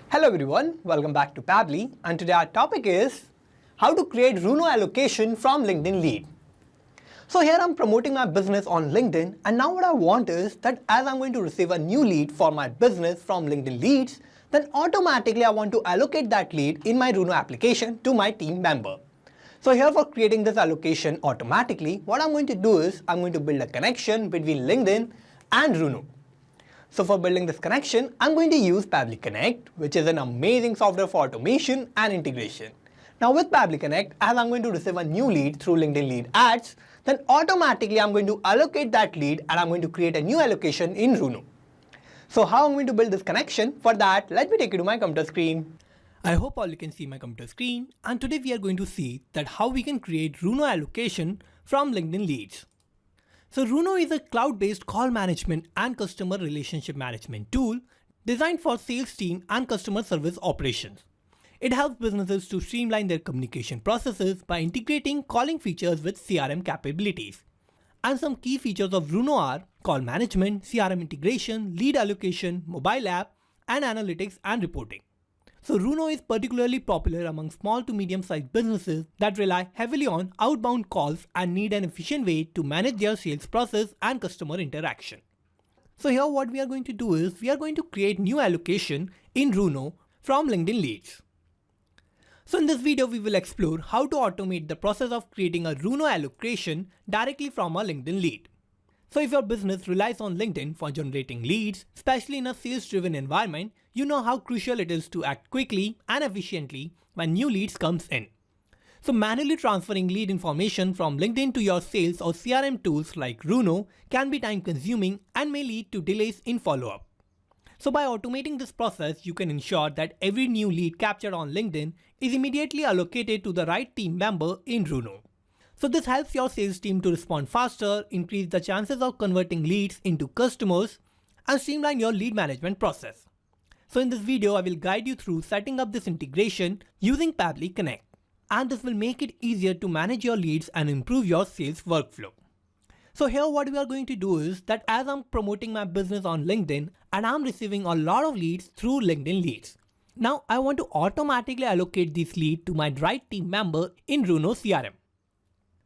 Hello everyone, welcome back to Pabbly, and today our topic is how to create Runo allocation from LinkedIn lead. So here I'm promoting my business on LinkedIn, and now what I want is that as I'm going to receive a new lead for my business from LinkedIn leads, then automatically I want to allocate that lead in my Runo application to my team member. So here for creating this allocation automatically, what I'm going to do is I'm going to build a connection between LinkedIn and Runo. So for building this connection, I'm going to use Pabbly Connect, which is an amazing software for automation and integration. Now with Pabbly Connect, as I'm going to receive a new lead through LinkedIn lead ads, then automatically I'm going to allocate that lead and I'm going to create a new allocation in Runo. So how I'm going to build this connection? For that, let me take you to my computer screen. I hope all you can see my computer screen, and today we are going to see that how we can create Runo allocation from LinkedIn leads. So Runo is a cloud-based call management and customer relationship management tool designed for sales team and customer service operations. It helps businesses to streamline their communication processes by integrating calling features with CRM capabilities. And some key features of Runo are call management, CRM integration, lead allocation, mobile app, and analytics and reporting. So Runo is particularly popular among small to medium-sized businesses that rely heavily on outbound calls and need an efficient way to manage their sales process and customer interaction. So here what we are going to do is we are going to create new allocation in Runo from LinkedIn leads. So in this video we will explore how to automate the process of creating a Runo allocation directly from a LinkedIn lead. So if your business relies on LinkedIn for generating leads, especially in a sales-driven environment, you know how crucial it is to act quickly and efficiently when new leads comes in. So manually transferring lead information from LinkedIn to your sales or CRM tools like Runo can be time-consuming and may lead to delays in follow-up. So by automating this process, you can ensure that every new lead captured on LinkedIn is immediately allocated to the right team member in Runo. So this helps your sales team to respond faster, increase the chances of converting leads into customers, and streamline your lead management process. So in this video, I will guide you through setting up this integration using Pabbly Connect. And this will make it easier to manage your leads and improve your sales workflow. So here what we are going to do is that as I'm promoting my business on LinkedIn and I'm receiving a lot of leads through LinkedIn leads. Now I want to automatically allocate this lead to my right team member in Runo CRM.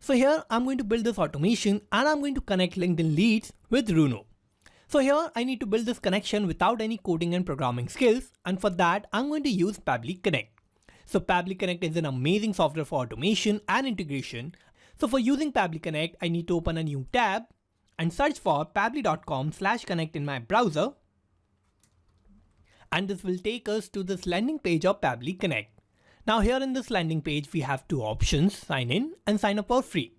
So here I'm going to build this automation and I'm going to connect LinkedIn leads with Runo. So here I need to build this connection without any coding and programming skills, and for that I'm going to use Pabbly Connect. So Pabbly Connect is an amazing software for automation and integration. So for using Pabbly Connect, I need to open a new tab and search for pabbly.com/connect in my browser. And this will take us to this landing page of Pabbly Connect. Now here in this landing page, we have two options, sign in and sign up for free.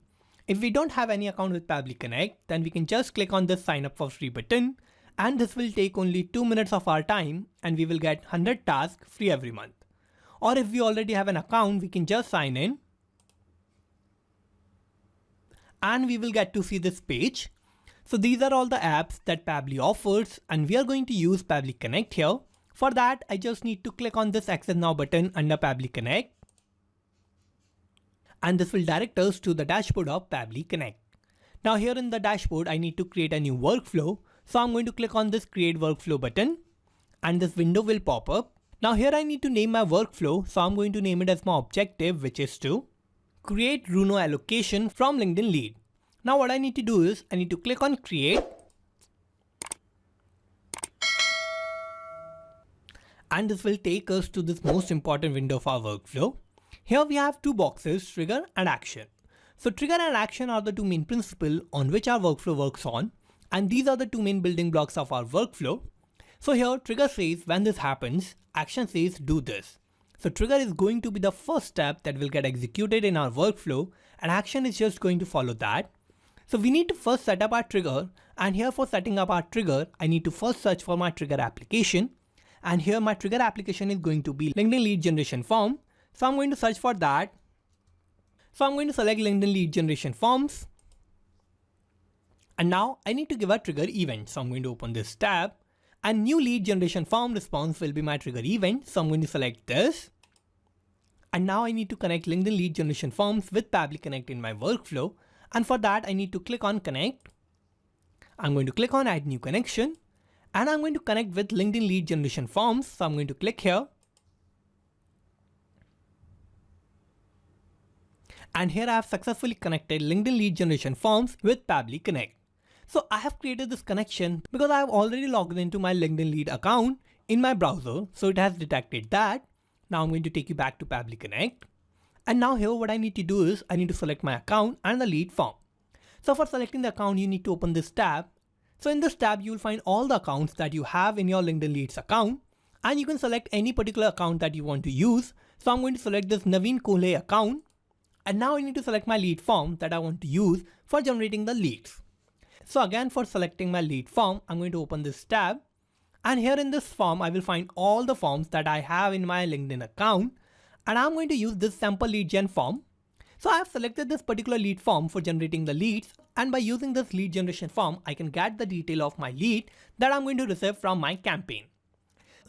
If we don't have any account with Pabbly Connect, then we can just click on this sign up for free button, and this will take only 2 minutes of our time and we will get 100 tasks free every month. Or if we already have an account, we can just sign in and we will get to see this page. So these are all the apps that Pabbly offers, and we are going to use Pabbly Connect here. For that, I just need to click on this Access Now button under Pabbly Connect. And this will direct us to the dashboard of Pabbly Connect. Now here in the dashboard, I need to create a new workflow. So I'm going to click on this Create Workflow button and this window will pop up. Now here I need to name my workflow. So I'm going to name it as my objective, which is to create Runo allocation from LinkedIn lead. Now what I need to do is I need to click on Create. And this will take us to this most important window of our workflow. Here we have two boxes, trigger and action. So trigger and action are the two main principles on which our workflow works on. And these are the two main building blocks of our workflow. So here trigger says when this happens, action says do this. So trigger is going to be the first step that will get executed in our workflow, and action is just going to follow that. So we need to first set up our trigger, and here for setting up our trigger, I need to first search for my trigger application. And here my trigger application is going to be LinkedIn lead generation form. So I'm going to search for that. So I'm going to select LinkedIn lead generation forms. And now I need to give a trigger event. So I'm going to open this tab, and new lead generation form response will be my trigger event. So I'm going to select this. And now I need to connect LinkedIn lead generation forms with Pabbly Connect in my workflow. And for that, I need to click on connect. I'm going to click on add new connection. and I'm going to connect with LinkedIn lead generation forms. So I'm going to click here. And here I have successfully connected LinkedIn lead generation forms with Pabbly Connect. So I have created this connection because I have already logged into my LinkedIn lead account in my browser. So it has detected that. Now I'm going to take you back to Pabbly Connect. And now here what I need to do is I need to select my account and the lead form. So for selecting the account, you need to open this tab. So in this tab, you will find all the accounts that you have in your LinkedIn Leads account, and you can select any particular account that you want to use. So I'm going to select this Naveen Kole account. And now I need to select my lead form that I want to use for generating the leads. So again, for selecting my lead form, I'm going to open this tab. And here in this form, I will find all the forms that I have in my LinkedIn account. And I'm going to use this sample lead gen form. So I have selected this particular lead form for generating the leads, and by using this lead generation form, I can get the detail of my lead that I'm going to receive from my campaign.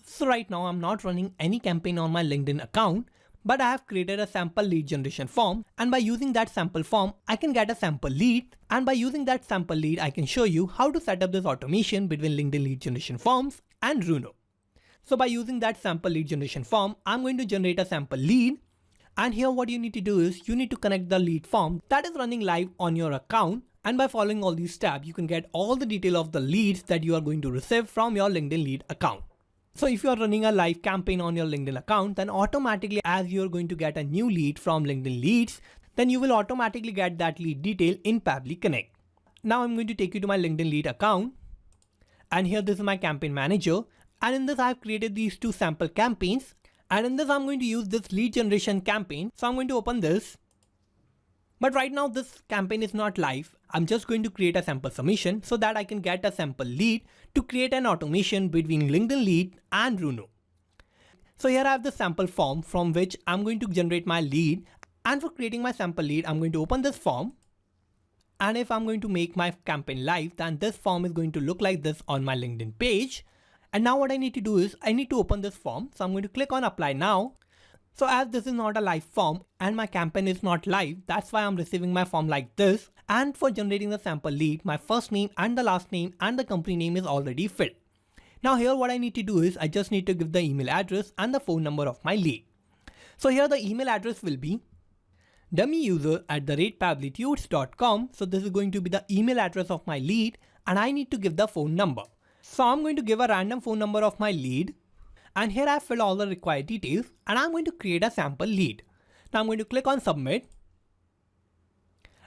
So right now I'm not running any campaign on my LinkedIn account, but I have created a sample lead generation form, and by using that sample form, I can get a sample lead, and by using that sample lead, I can show you how to set up this automation between LinkedIn lead generation forms and Runo. So by using that sample lead generation form, I'm going to generate a sample lead. And here what you need to do is you need to connect the lead form that is running live on your account, and by following all these steps you can get all the detail of the leads that you are going to receive from your LinkedIn lead account. So if you are running a live campaign on your LinkedIn account, then automatically as you are going to get a new lead from LinkedIn Leads, then you will automatically get that lead detail in Pabbly Connect. Now I'm going to take you to my LinkedIn lead account, and here this is my campaign manager, and in this I have created these two sample campaigns. And in this, I'm going to use this lead generation campaign. So I'm going to open this. But right now this campaign is not live. I'm just going to create a sample submission so that I can get a sample lead to create an automation between LinkedIn Lead and Runo. So here I have the sample form from which I'm going to generate my lead. And for creating my sample lead, I'm going to open this form. And if I'm going to make my campaign live, then this form is going to look like this on my LinkedIn page. And now what I need to do is I need to open this form. So I'm going to click on apply now. So as this is not a live form and my campaign is not live, that's why I'm receiving my form like this. And for generating the sample lead, my first name and the last name and the company name is already filled. Now here what I need to do is I just need to give the email address and the phone number of my lead. So here the email address will be dummyuser@pabblytudes.com. So this is going to be the email address of my lead, and I need to give the phone number. So I'm going to give a random phone number of my lead, and here I have filled all the required details, and I'm going to create a sample lead. Now I'm going to click on submit,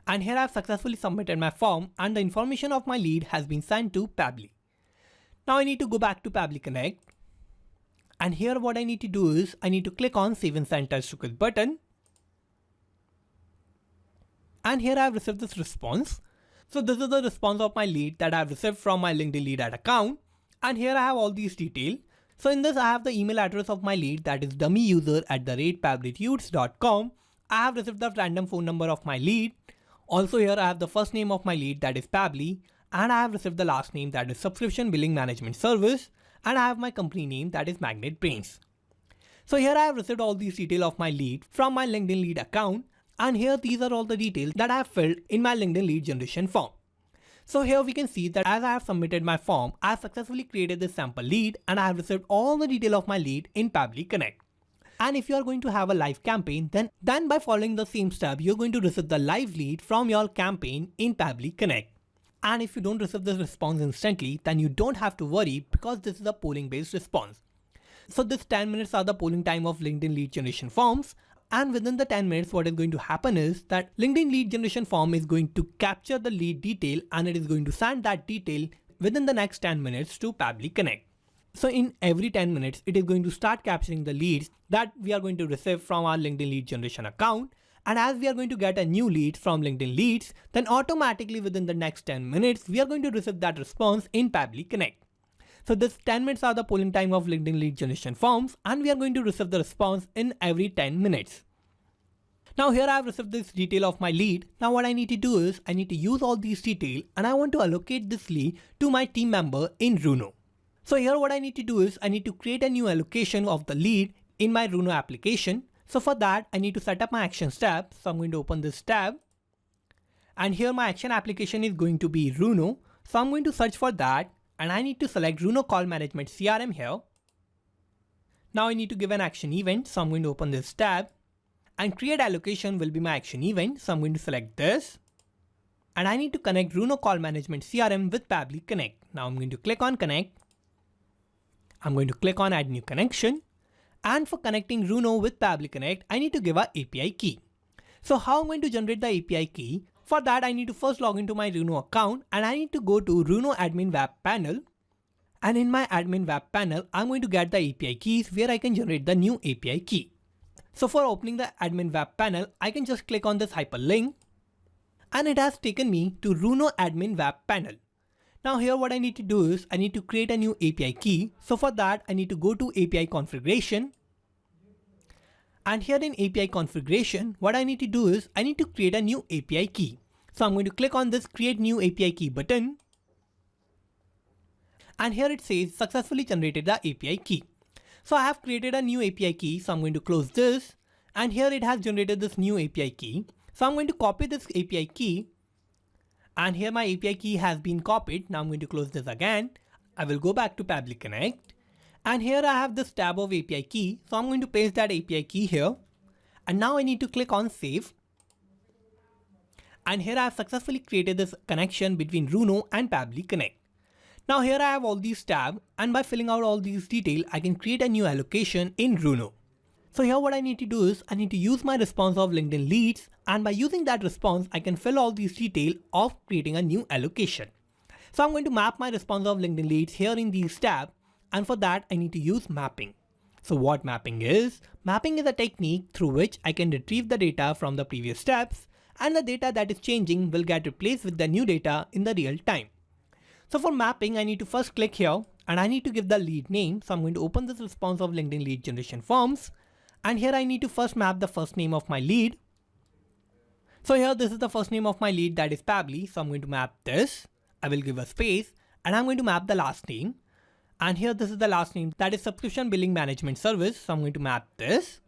and here I have successfully submitted my form, and the information of my lead has been sent to Pabbly. Now I need to go back to Pabbly Connect, and here what I need to do is I need to click on Save and Send Test Request button, and here I have received this response. So this is the response of my lead that I have received from my LinkedIn lead ad account. And here I have all these details. So in this I have the email address of my lead, that is dummyuser@pabblytudes.com. I have received the random phone number of my lead. Also here I have the first name of my lead, that is Pabbly. And I have received the last name, that is Subscription Billing Management Service. And I have my company name, that is Magnet Brains. So here I have received all these details of my lead from my LinkedIn lead account. And here these are all the details that I have filled in my LinkedIn lead generation form. So here we can see that as I have submitted my form, I have successfully created this sample lead, and I have received all the detail of my lead in Pabbly Connect. And if you are going to have a live campaign, then by following the same step, you're going to receive the live lead from your campaign in Pabbly Connect. And if you don't receive this response instantly, then you don't have to worry, because this is a polling based response. So this 10 minutes are the polling time of LinkedIn lead generation forms. And within the 10 minutes, what is going to happen is that LinkedIn lead generation form is going to capture the lead detail, and it is going to send that detail within the next 10 minutes to Pabbly Connect. So in every 10 minutes, it is going to start capturing the leads that we are going to receive from our LinkedIn lead generation account. And as we are going to get a new lead from LinkedIn Leads, then automatically within the next 10 minutes, we are going to receive that response in Pabbly Connect. So this 10 minutes are the polling time of LinkedIn lead generation forms, and we are going to receive the response in every 10 minutes. Now here I have received this detail of my lead. Now what I need to do is I need to use all these details, and I want to allocate this lead to my team member in Runo. So here what I need to do is I need to create a new allocation of the lead in my Runo application. So for that I need to set up my actions tab. So I'm going to open this tab, and here my action application is going to be Runo. So I'm going to search for that. and I need to select Runo Call Management CRM here. Now I need to give an action event, so I'm going to open this tab, and create allocation will be my action event, so I'm going to select this. And I need to connect Runo Call Management CRM with Pabbly Connect. Now I'm going to click on Connect. I'm going to click on Add New Connection. And for connecting Runo with Pabbly Connect, I need to give an API key. So how I'm going to generate the API key? For that, I need to first log into my Runo account, and I need to go to Runo Admin Web Panel. And in my Admin Web Panel, I'm going to get the API keys where I can generate the new API key. So for opening the Admin Web Panel, I can just click on this hyperlink, and it has taken me to Runo Admin Web Panel. Now here what I need to do is I need to create a new API key. So for that, I need to go to API configuration. And here in API configuration, what I need to do is I need to create a new API key. So I'm going to click on this create new API key button. And here it says successfully generated the API key. So I have created a new API key. So I'm going to close this, and here it has generated this new API key. So I'm going to copy this API key, and here my API key has been copied. Now I'm going to close this again. I will go back to Pabbly Connect, and here I have this tab of API key. So I'm going to paste that API key here, and now I need to click on save. And here I have successfully created this connection between Runo and Pabbly Connect. Now here I have all these tabs, and by filling out all these details, I can create a new allocation in Runo. So here what I need to do is I need to use my response of LinkedIn leads, and by using that response, I can fill all these details of creating a new allocation. So I'm going to map my response of LinkedIn leads here in these tabs, and for that I need to use mapping. So what mapping is? Mapping is a technique through which I can retrieve the data from the previous steps, and the data that is changing will get replaced with the new data in the real time. So for mapping, I need to first click here, and I need to give the lead name. So I'm going to open this response of LinkedIn lead generation forms. And here I need to first map the first name of my lead. So here this is the first name of my lead, that is Pabbly. So I'm going to map this. I will give a space, and I'm going to map the last name. And here this is the last name, that is Subscription Billing Management Service. So I'm going to map this.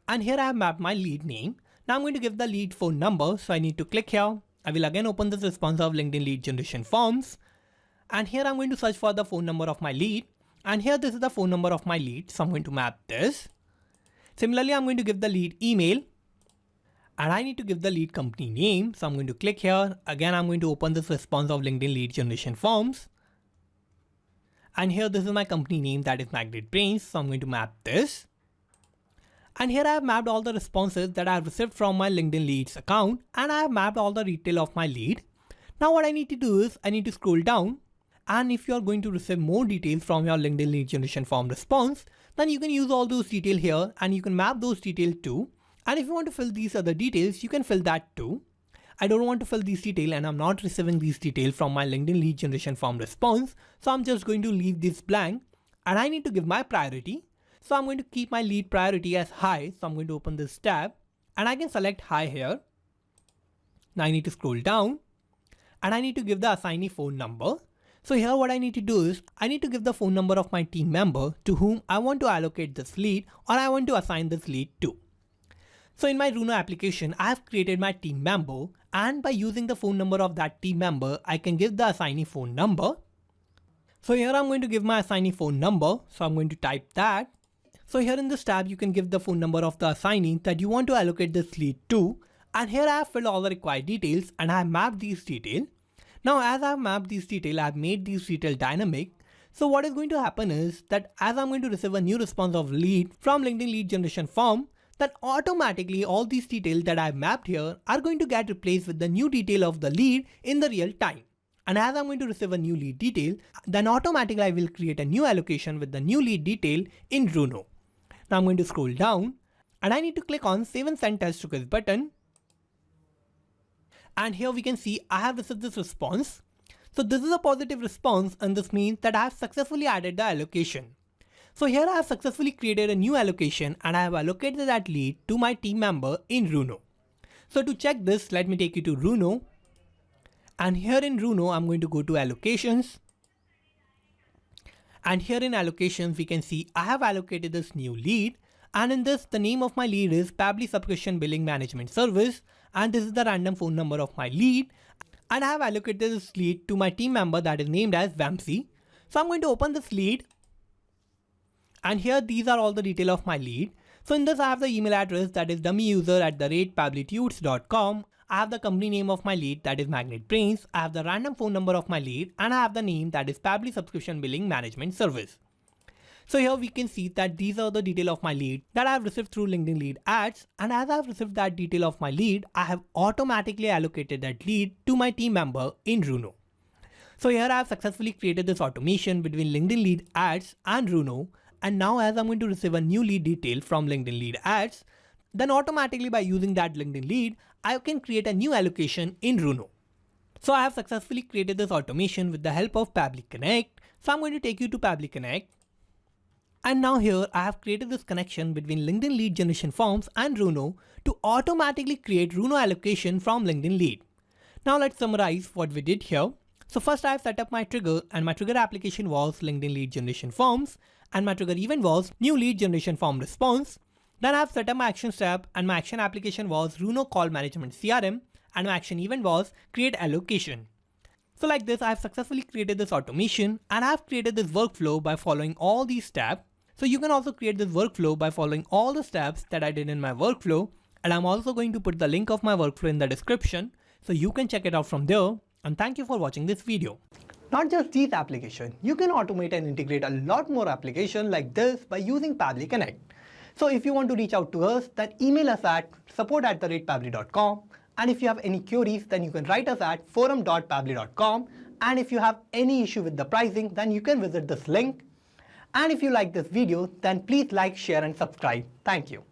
And here I have mapped my lead name. Now I'm going to give the lead phone number. So I need to click here. I will again open this response of LinkedIn lead generation forms. And here I'm going to search for the phone number of my lead. And here this is the phone number of my lead. So I'm going to map this. Similarly, I'm going to give the lead email, and I need to give the lead company name. So I'm going to click here. Again, I'm going to open this response of LinkedIn lead generation forms. And here this is my company name, that is Magnet Brains. So I'm going to map this. And here I have mapped all the responses that I have received from my LinkedIn leads account, and I have mapped all the detail of my lead. Now what I need to do is I need to scroll down, and if you are going to receive more details from your LinkedIn lead generation form response, then you can use all those details here, and you can map those details too. And if you want to fill these other details, you can fill that too. I don't want to fill these details, and I'm not receiving these details from my LinkedIn lead generation form response. So I'm just going to leave this blank, and I need to give my priority. So I'm going to keep my lead priority as high. So I'm going to open this tab, and I can select high here. Now I need to scroll down, and I need to give the assignee phone number. So here what I need to do is I need to give the phone number of my team member to whom I want to allocate this lead, or I want to assign this lead to. So in my Runo application, I have created my team member, and by using the phone number of that team member, I can give the assignee phone number. So here I'm going to give my assignee phone number. So I'm going to type that. So here in this tab, you can give the phone number of the assignee that you want to allocate this lead to. And here I have filled all the required details, and I have mapped these details. Now as I have mapped these details, I have made these details dynamic. So what is going to happen is that as I'm going to receive a new response of lead from LinkedIn lead generation form, then automatically all these details that I have mapped here are going to get replaced with the new detail of the lead in the real time. And as I'm going to receive a new lead detail, then automatically I will create a new allocation with the new lead detail in Runo. Now I'm going to scroll down, and I need to click on Save and Send Test Request button. And here we can see I have received this response. So this is a positive response, and this means that I have successfully added the allocation. So here I have successfully created a new allocation, and I have allocated that lead to my team member in Runo. So to check this, let me take you to Runo. And here in Runo, I'm going to go to allocations. And here in allocations, we can see I have allocated this new lead. And in this, the name of my lead is Pabbly Subscription Billing Management Service. And this is the random phone number of my lead. And I have allocated this lead to my team member that is named as Vamsi. So I'm going to open this lead, and here these are all the details of my lead. So in this I have the email address, that is dummyuser@pablitudes.com. I have the company name of my lead, that is Magnet Brains. I have the random phone number of my lead, and I have the name, that is Pabbly Subscription Billing Management Service. So here we can see that these are the details of my lead that I have received through LinkedIn lead ads, and as I have received that detail of my lead, I have automatically allocated that lead to my team member in Runo. So here I have successfully created this automation between LinkedIn lead ads and Runo, and now as I'm going to receive a new lead detail from LinkedIn lead ads, then automatically by using that LinkedIn lead, I can create a new allocation in Runo. So I have successfully created this automation with the help of Pabbly Connect. So I'm going to take you to Pabbly Connect. And now here I have created this connection between LinkedIn lead generation forms and Runo to automatically create Runo allocation from LinkedIn lead. Now let's summarize what we did here. So first I have set up my trigger, and my trigger application was LinkedIn lead generation forms, and my trigger event was new lead generation form response. Then I have set up my action step, and my action application was Runo call management CRM, and my action event was create allocation. So like this, I have successfully created this automation, and I have created this workflow by following all these steps. So you can also create this workflow by following all the steps that I did in my workflow, and I'm also going to put the link of my workflow in the description so you can check it out from there. And thank you for watching this video. Not just these applications, you can automate and integrate a lot more applications like this by using Pabbly Connect. So if you want to reach out to us, then email us at support@pabbly.com. And if you have any queries, then you can write us at forum.pabbly.com. And if you have any issue with the pricing, then you can visit this link. And if you like this video, then please like, share and subscribe. Thank you.